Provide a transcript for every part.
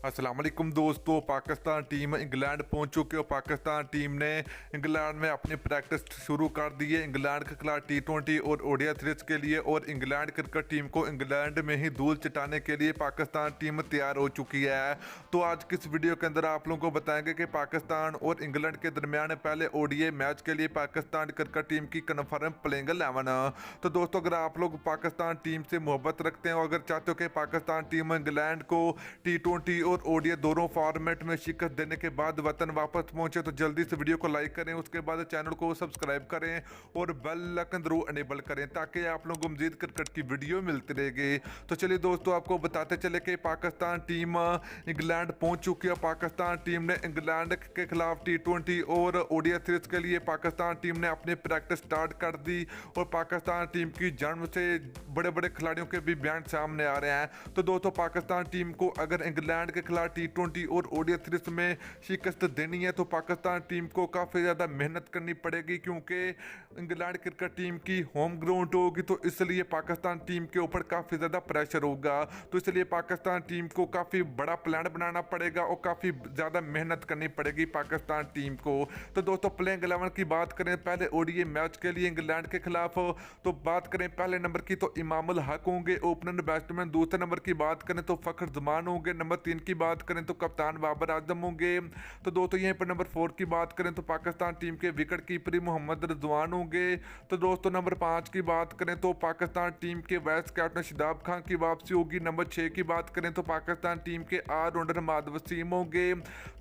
अस्सलाम वालेकुम दोस्तों, पाकिस्तान टीम इंग्लैंड पहुंच चुके हो। पाकिस्तान टीम ने इंग्लैंड में अपनी प्रैक्टिस शुरू कर दी है इंग्लैंड के खिलाफ T20 और ओडीआई सीरीज के लिए। और इंग्लैंड क्रिकेट टीम को इंग्लैंड में ही धूल चटाने के लिए पाकिस्तान टीम तैयार हो चुकी है। तो आज की इस वीडियो के अंदर आप लोगों को बताएंगे कि पाकिस्तान और इंग्लैंड के दरमियान पहले ओडीआई मैच के लिए पाकिस्तान क्रिकेट टीम की कन्फर्म प्लेइंग 11। तो दोस्तों, अगर आप लोग पाकिस्तान टीम से मोहब्बत रखते हैं और अगर चाहते हो कि पाकिस्तान टीम इंग्लैंड को T20 और ओडीआई दोनों फॉर्मेट में शिकस्त देने के बाद वतन वापस पहुंचे, तो जल्दी से वीडियो को लाइक करें, उसके बाद चैनल को सब्सक्राइब करें और बेल आइकन जरूर अनेबल करें ताकि आप लोगों को मजीद क्रिकेट की वीडियो मिलती रहेगी। तो चलिए दोस्तों, आपको बताते चले कि पाकिस्तान टीम इंग्लैंड पहुंच चुकी है। पाकिस्तान टीम ने इंग्लैंड के खिलाफ T20 और ओडीआई सीरीज के लिए पाकिस्तान टीम ने अपनी प्रैक्टिस स्टार्ट कर दी और पाकिस्तान टीम की जन्म से बड़े बड़े खिलाड़ियों के भी बयान सामने आ रहे हैं। तो दोस्तों, पाकिस्तान टीम को अगर इंग्लैंड के खिलाफ T20 और ओडीआई सीरीज में शिकस्त देनी है तो पाकिस्तान टीम को काफ़ी ज़्यादा मेहनत करनी पड़ेगी, क्योंकि इंग्लैंड क्रिकेट टीम की होम ग्राउंड होगी। तो इसलिए पाकिस्तान टीम के ऊपर काफ़ी ज़्यादा प्रेशर होगा। तो इसलिए पाकिस्तान टीम को काफ़ी बड़ा प्लान बनाना पड़ेगा और काफ़ी ज़्यादा मेहनत करनी पड़ेगी पाकिस्तान टीम को। तो दोस्तों, प्लेइंग 11 की बात करें पहले ओडीआई मैच के लिए इंग्लैंड के खिलाफ, तो बात करें पहले नंबर की तो इमामुल हक होंगे ओपनर बैट्समैन। दूसरे नंबर की बात करें तो फखर जमान होंगे। नंबर 3 की बात करें तो कप्तान बाबर आजम होंगे। तो दोस्तों, यहीं पर नंबर 4 की बात करें तो पाकिस्तान टीम के विकेट कीपर मोहम्मद रिजवान होंगे। तो दोस्तों, नंबर 5 की बात करें तो पाकिस्तान टीम के वाइस कैप्टन शादाब खान की वापसी होगी। नंबर 6 की बात करें तो पाकिस्तान टीम के ऑलराउंडर हमाद वसीम होंगे।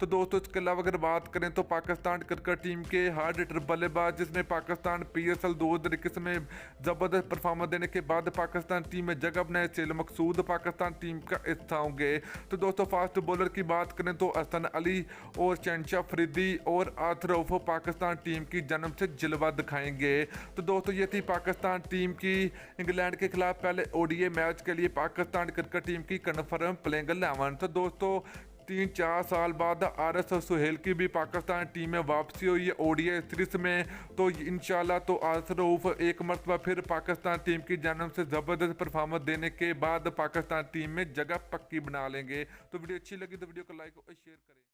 तो दोस्तों, इसके अलावा अगर बात करें तो पाकिस्तान क्रिकेट टीम के हार्ड हिटर बल्लेबाज जिसने पाकिस्तान PSL 2021 में जबरदस्त परफॉर्मेंस देने के बाद पाकिस्तान टीम में जगह बनाए सेल मकसूद पाकिस्तान टीम का हिस्सा होंगे। तो दोस्तों, फास्ट बॉलर की बात करें तो हसन अली और शहनशाह फरीदी और आथिर रऊफ पाकिस्तान टीम की जन्म से जलवा दिखाएंगे। तो दोस्तों, ये थी पाकिस्तान टीम की इंग्लैंड के खिलाफ पहले ओडीआई मैच के लिए पाकिस्तान क्रिकेट टीम की कन्फर्म प्लेइंग 11। तो दोस्तों, 3-4 साल बाद आरएस और सुहेल की भी पाकिस्तान टीम में वापसी हुई है ओडीआई सीरीज में। तो इंशाल्लाह तो आसिफ रऊफ एक मरतबा फिर पाकिस्तान टीम की जानब से ज़बरदस्त परफॉर्मेंस देने के बाद पाकिस्तान टीम में जगह पक्की बना लेंगे। तो वीडियो अच्छी लगी तो वीडियो को लाइक और शेयर करें।